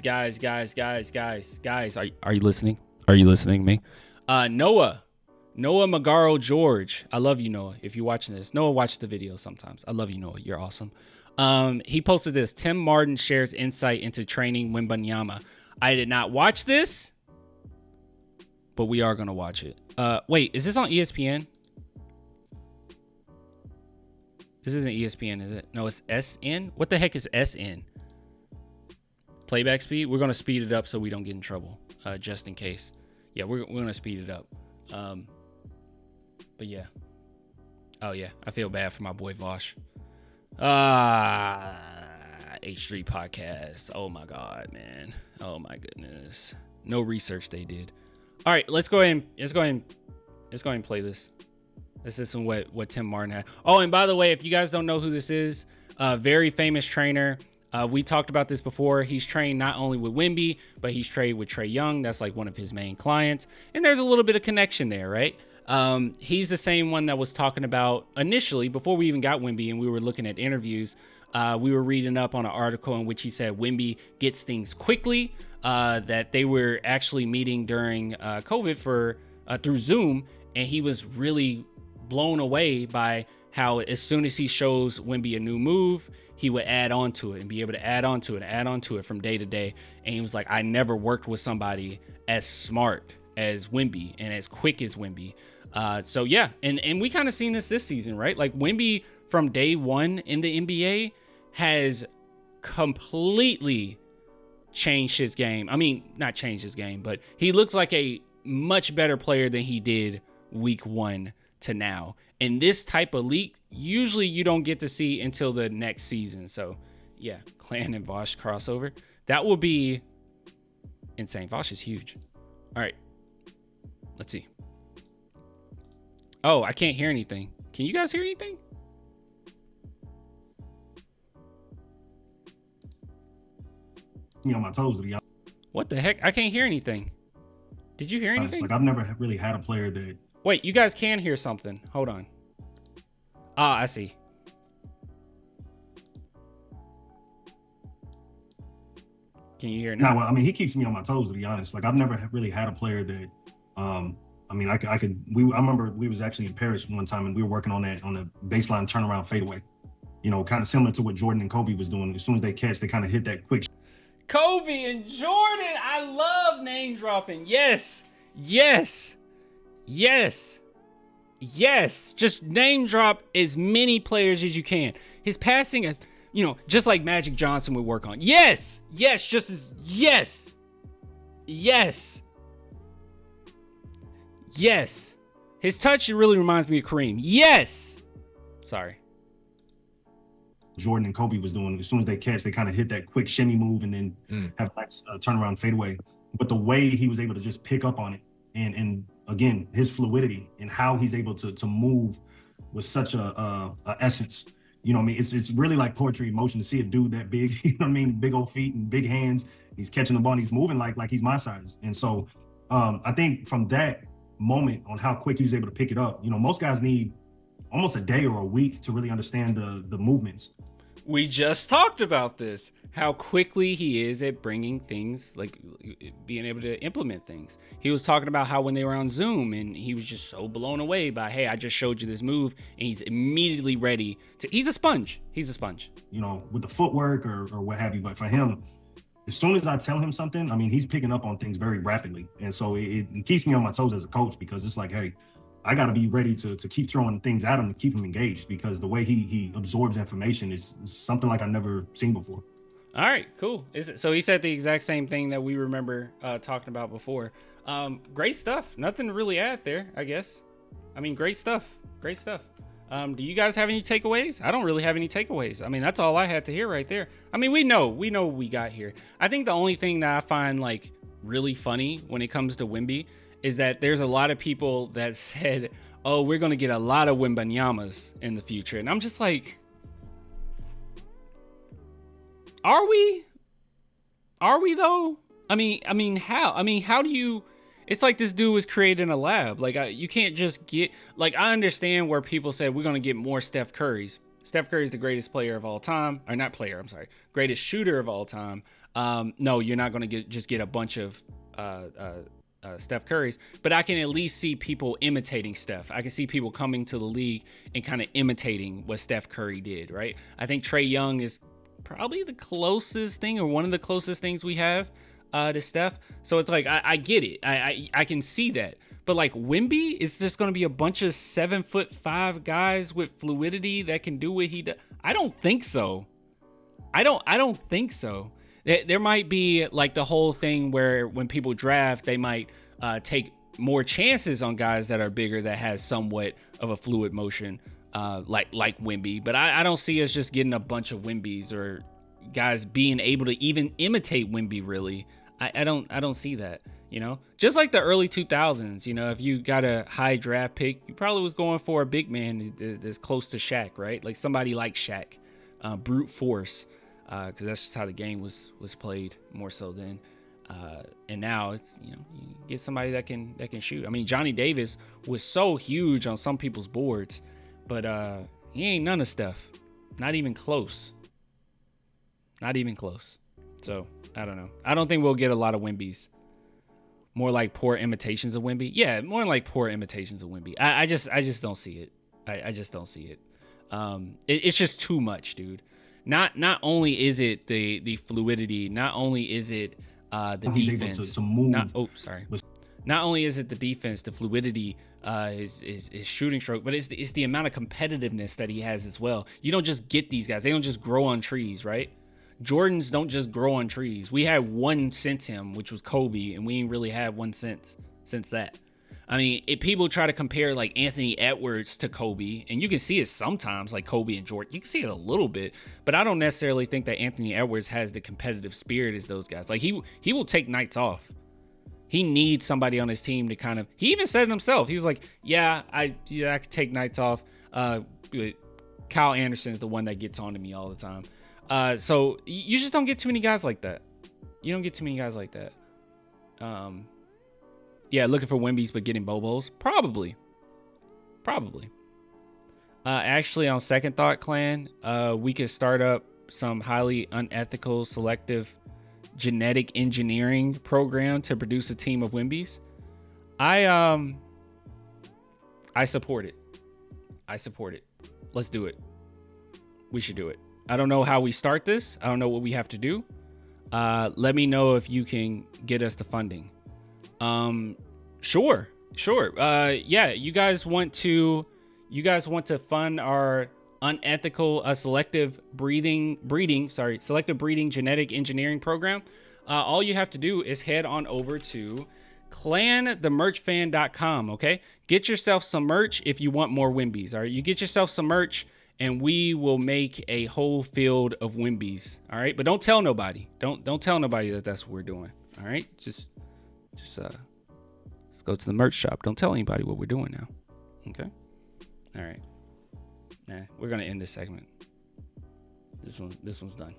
Are you listening? Are you listening to me? Noah Magaro George. I love you, Noah. If you're watching this, Noah watches the video sometimes. I love you, Noah. You're awesome. He posted this. Tim Martin shares insight into training Wembanyama. I did not watch this, but we are going to watch it. Wait, is this on ESPN? This isn't ESPN, is it? No, it's SN. What the heck is SN? Playback speed? We're going to speed it up so we don't get in trouble, just in case. Yeah, we're going to speed it up. But yeah. Oh, yeah. I feel bad for my boy Vosh. H3 podcast. Oh, my God, man. Oh, my goodness. No research they did. All right, let's go ahead and play this. This is what Tim Martin had. Oh, and by the way, if you guys don't know who this is, very famous trainer. We talked about this before. He's trained not only with Wemby, but he's trained with Trae Young. That's like one of his main clients. And there's a little bit of connection there, right? He's the same one that was talking about initially, before we even got Wemby and we were looking at interviews. We were reading up on an article in which he said Wemby gets things quickly, that they were actually meeting during COVID through Zoom. And he was really blown away by how as soon as he shows Wemby a new move, he would add on to it and be able to add on to it from day to day. And he was like, I never worked with somebody as smart as Wemby and as quick as Wemby. So yeah, and we kind of seen this season, right? Like Wemby from day one in the NBA has completely changed his game. I mean, not changed his game, but he looks like a much better player than he did week one to now. And this type of leak, usually you don't get to see until the next season. So yeah, Clan and Vosh crossover. That will be insane. Vosh is huge. All right, let's see. Oh, I can't hear anything. Can you guys hear anything? Me on my toes, to be honest. What the heck? I can't hear anything. Did you hear anything? Like I've never really had a player that. Wait, you guys can hear something. Hold on. Ah, I see. Can you hear it now? No, well, I mean, he keeps me on my toes, to be honest. Like I've never really had a player that, I mean, I remember we was actually in Paris one time and we were working on the baseline turnaround fadeaway, you know, kind of similar to what Jordan and Kobe was doing. As soon as they catch, they kind of hit that quick. Kobe and Jordan. I love name dropping. Yes. Yes. Yes. Yes. Just name drop as many players as you can. His passing, you know, just like Magic Johnson would work on. Yes. Yes. Just as, yes. Yes. Yes. His touch, it really reminds me of Kareem. Yes. Sorry. Jordan and Kobe was doing. As soon as they catch, they kind of hit that quick shimmy move and then have a nice turnaround fadeaway. But the way he was able to just pick up on it and again, his fluidity and how he's able to move with such a essence. You know what I mean? It's really like poetry in motion to see a dude that big, you know what I mean? Big old feet and big hands. He's catching the ball and he's moving like he's my size. And so I think from that moment on how quick he was able to pick it up, you know, most guys need almost a day or a week to really understand the movements. We just talked about this, how quickly he is at bringing things, like being able to implement things. He was talking about how when they were on Zoom and he was just so blown away by, hey, I just showed you this move, and he's immediately ready to, he's a sponge. He's a sponge. You know, with the footwork or what have you. But for him, as soon as I tell him something, I mean, he's picking up on things very rapidly. And so it keeps me on my toes as a coach, because it's like, hey, I got to be ready to keep throwing things at him to keep him engaged, because the way he absorbs information is something like I've never seen before. All right, cool. So he said the exact same thing that we remember talking about before. Great stuff. Nothing to really add there, I guess. I mean, great stuff. Great stuff. Do you guys have any takeaways? I don't really have any takeaways. I mean, that's all I had to hear right there. I mean, we know what we got here. I think the only thing that I find like really funny when it comes to Wemby is that there's a lot of people that said, oh, we're going to get a lot of Wembanyamas in the future. And I'm just like, are we? Are we though? I mean, how? I mean, how do you, it's like this dude was created in a lab. Like you can't just get, like, I understand where people said we're going to get more Steph Currys. Steph Curry is the greatest player of all time, or not player, I'm sorry, greatest shooter of all time. No, you're not going to just get a bunch of Steph Curry's, but I can at least see people imitating Steph. I can see people coming to the league and kind of imitating what Steph Curry did, right? I think Trae Young is probably the closest thing, or one of the closest things we have to Steph. So it's like, I get it. I can see that. But like Wemby is just going to be a bunch of 7'5" guys with fluidity that can do what he does. I don't think so. I don't think so. There might be like the whole thing where when people draft, they might take more chances on guys that are bigger, that has somewhat of a fluid motion, like Wemby. But I don't see us just getting a bunch of Wembys or guys being able to even imitate Wemby. Really, I don't see that. You know, just like the early 2000s. You know, if you got a high draft pick, you probably was going for a big man that's close to Shaq, right? Like somebody like Shaq, brute force. Because that's just how the game was played more so then, and now it's, you get somebody that can shoot. I mean, Johnny Davis was so huge on some people's boards, but he ain't none of Steph, not even close. So I don't know. I don't think we'll get a lot of Wembys. More like poor imitations of Wemby. Yeah, more like poor imitations of Wemby. I just don't see it. I just don't see it. It's just too much, dude. Not only is it the fluidity, not only is it the defense. To move. Not only is it the defense, the fluidity, his shooting stroke, but it's the amount of competitiveness that he has as well. You don't just get these guys; they don't just grow on trees, right? Jordans don't just grow on trees. We had one since him, which was Kobe, and we ain't really had one since that. I mean, if people try to compare like Anthony Edwards to Kobe, and you can see it sometimes, like Kobe and Jordan, you can see it a little bit, but I don't necessarily think that Anthony Edwards has the competitive spirit as those guys. Like he will take nights off. He needs somebody on his team to kind of, he even said it himself. He was like, I could take nights off. Kyle Anderson is the one that gets on to me all the time. So you just don't get too many guys like that. You don't get too many guys like that. Yeah, looking for Wembys but getting Bobos? Probably. Actually, on second thought, Clan, we could start up some highly unethical, selective genetic engineering program to produce a team of Wembys. I support it. Let's do it. We should do it. I don't know how we start this. I don't know what we have to do. Let me know if you can get us the funding. Sure. Yeah, you guys want to fund our unethical selective breeding genetic engineering program. All you have to do is head on over to clanthemerchfan.com. Okay, get yourself some merch if you want more Wembys. All right, you get yourself some merch and we will make a whole field of Wembys. All right, but don't tell nobody. Don't tell nobody that that's what we're doing. All right, just let's go to the merch shop. Don't tell anybody what we're doing now. Okay. All right. Nah, we're gonna end this segment. This one's done.